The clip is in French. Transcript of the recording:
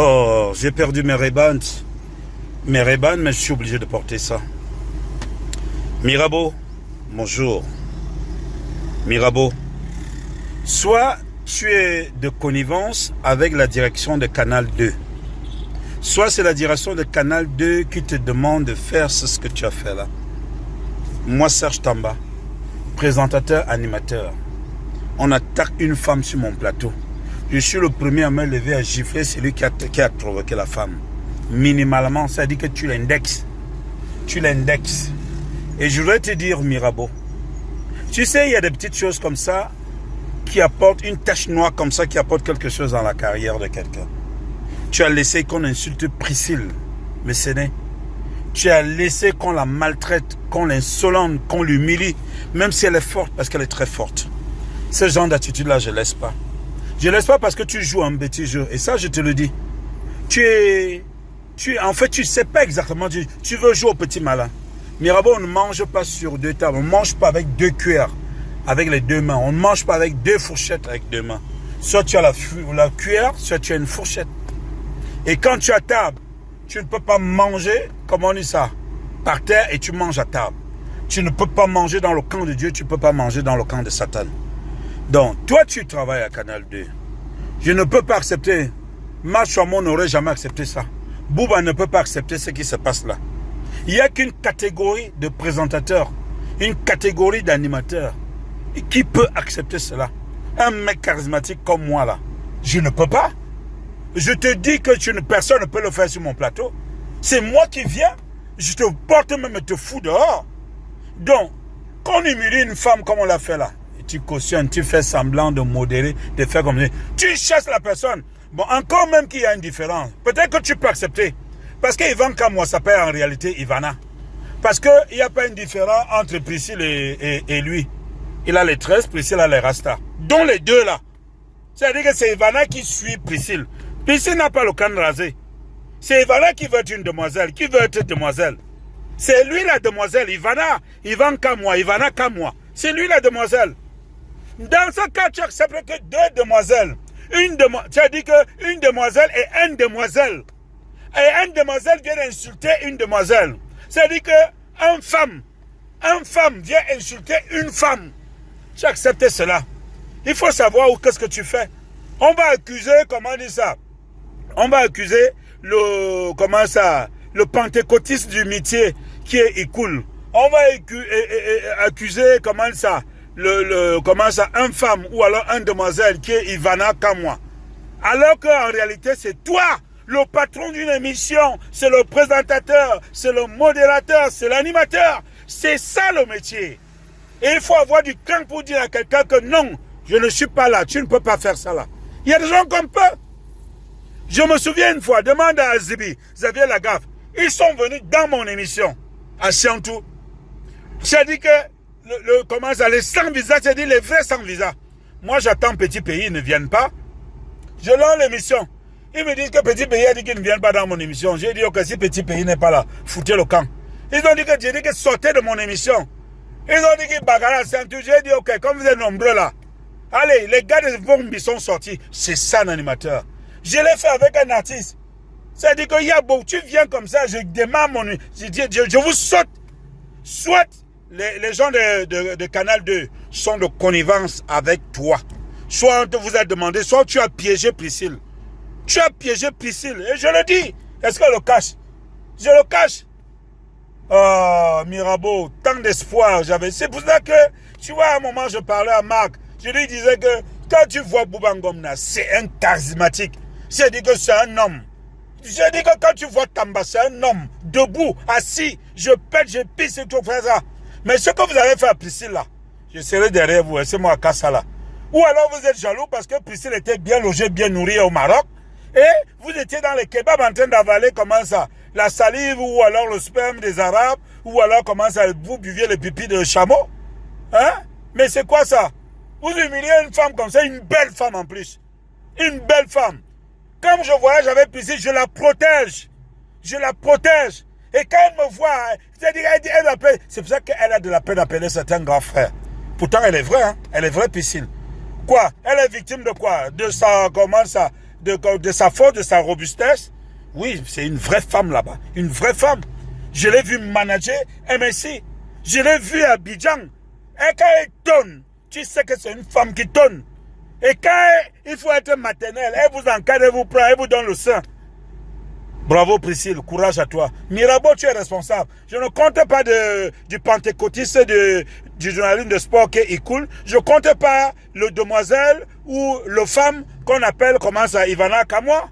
Oh, j'ai perdu mes Ray-Bans. Mes Ray-Bans, mais je suis obligé de porter ça. Mirabeau, bonjour. Mirabeau, soit tu es de connivence avec la direction de Canal 2, soit c'est la direction de Canal 2 qui te demande de faire ce que tu as fait là. Moi, Serge Tamba, présentateur, animateur, on attaque une femme sur mon plateau. Je suis le premier à me lever à gifler celui qui a provoqué la femme. Minimalement, ça dit que tu l'indexes. Tu l'indexes. Et je voudrais te dire, Mirabeau, tu sais, il y a des petites choses comme ça qui apportent une tache noire comme ça, qui apporte quelque chose dans la carrière de quelqu'un. Tu as laissé qu'on insulte Priscille Messéné. Tu as laissé qu'on la maltraite, qu'on l'insolente, qu'on l'humilie, même si elle est forte, parce qu'elle est très forte. Ce genre d'attitude-là, je ne laisse pas. Je ne laisse pas parce que tu joues un petit jeu. Et ça, je te le dis. En fait, tu ne sais pas exactement. Tu veux jouer au petit malin. Mirabeau, on ne mange pas sur deux tables. On ne mange pas avec deux cuillères, avec les deux mains. On ne mange pas avec deux fourchettes, avec deux mains. Soit tu as la cuillère, soit tu as une fourchette. Et quand tu es à table, tu ne peux pas manger, comment on dit ça, par terre et tu manges à table. Tu ne peux pas manger dans le camp de Dieu, tu ne peux pas manger dans le camp de Satan. Donc, toi, tu travailles à Canal 2. Je ne peux pas accepter. Marc Chamon n'aurait jamais accepté ça. Bouba ne peut pas accepter ce qui se passe là. Il n'y a qu'une catégorie de présentateurs, une catégorie d'animateurs qui peut accepter cela. Un mec charismatique comme moi là, je ne peux pas. Je te dis que personne ne peut le faire sur mon plateau. C'est moi qui viens, je te porte même et te fous dehors. Donc, quand on humilie une femme comme on l'a fait là, tu cautionnes, tu fais semblant de modérer, de faire comme ça. Tu chasses la personne. Bon, encore même qu'il y a une différence. Peut-être que tu peux accepter. Parce qu'Ivan Kamwa s'appelle en réalité Ivana. Parce qu'il n'y a pas une différence entre Priscille et lui. Il a les tresses, Priscille a les rastas. Dont les deux là. C'est-à-dire que c'est Ivana qui suit Priscille. Priscille n'a pas le crâne rasé. C'est Ivana qui veut être une demoiselle, qui veut être demoiselle. C'est lui la demoiselle, Ivana. Ivan Kamwa, Ivana Kamwa. C'est lui la demoiselle. Dans ce cas, tu acceptes que deux demoiselles. Tu as dit qu'une demoiselle et une demoiselle. Et une demoiselle vient insulter une demoiselle. C'est-à-dire qu'une femme vient insulter une femme. Tu acceptes cela. Il faut savoir qu'est-ce que tu fais. On va accuser, comment on dit ça? On va accuser le pentecôtiste du métier qui est Ikoul. On va accuser, comment ça? Une femme ou alors une demoiselle qui est Ivana Kamwa. Alors qu'en réalité, c'est toi, le patron d'une émission, c'est le présentateur, c'est le modérateur, c'est l'animateur. C'est ça le métier. Et il faut avoir du cran pour dire à quelqu'un que non, je ne suis pas là, tu ne peux pas faire ça là. Il y a des gens comme peu. Je me souviens une fois, demande à Azibi, Xavier Lagaffe, ils sont venus dans mon émission, à Chiantou. J'ai dit que les sans visa, c'est-à-dire les vrais sans visa. Moi, j'attends Petit Pays, ils ne viennent pas. Je lance l'émission. Ils me disent que Petit Pays a dit qu'ils ne viennent pas dans mon émission. J'ai dit que si Petit Pays n'est pas là, foutez le camp. Ils ont dit que j'ai dit que sortez de mon émission. Ils ont dit qu'ils bagarrent à Saint-Tout. J'ai dit ok, comme vous êtes nombreux là, allez, les gars de Vombi sont sortis. C'est ça un animateur. Je l'ai fait avec un artiste. C'est-à-dire qu'il y a beaucoup, tu viens comme ça, je démarre mon... Je vous saute. Soit les gens de Canal 2 sont de connivence avec toi. Soit on vous a demandé, soit tu as piégé Priscille. Tu as piégé Priscille. Et je le dis. Est-ce que je le cache? Je le cache. Oh, Mirabeau, tant d'espoir j'avais. C'est pour ça que, tu vois, à un moment, je parlais à Marc. Je lui disais que quand tu vois Bouba Ngomna, c'est un charismatique. C'est-à-dire que c'est un homme. Je dis que quand tu vois Tamba, c'est un homme, debout, assis, je pète, je pisse et tout, faire ça. Mais ce que vous avez fait à Priscille là, je serai derrière vous, laissez-moi à Kassa là. Ou alors vous êtes jaloux parce que Priscille était bien logée, bien nourrie au Maroc, et vous étiez dans les kebabs en train d'avaler, comment ça, la salive, ou alors le sperme des Arabes, ou alors comment ça, vous buviez le pipi de chameau. Hein? Mais c'est quoi ça? Vous humiliez une femme comme ça, une belle femme en plus. Une belle femme. Comme je voyage avec Priscille, je la protège. Je la protège. Et quand elle me voit, c'est pour ça qu'elle a de la peine d'appeler certains grands frères. Pourtant, elle est vraie, hein? Elle est vraie, Priscille. Quoi? Elle est victime de quoi? De sa, comment ça? de sa force, de sa robustesse. Oui, c'est une vraie femme là-bas. Une vraie femme. Je l'ai vu manager MSI. Je l'ai vu à Abidjan. Et quand elle tonne, tu sais que c'est une femme qui tonne. Et quand il faut être maternelle, elle vous encadre, elle vous prend, elle vous donne le sein. Bravo Priscille, courage à toi. Mirabeau, tu es responsable. Je ne compte pas du pentecôtiste du journalisme de sport qui est cool. Je ne compte pas le demoiselle ou le femme qu'on appelle, comment ça, Ivana Kamoa.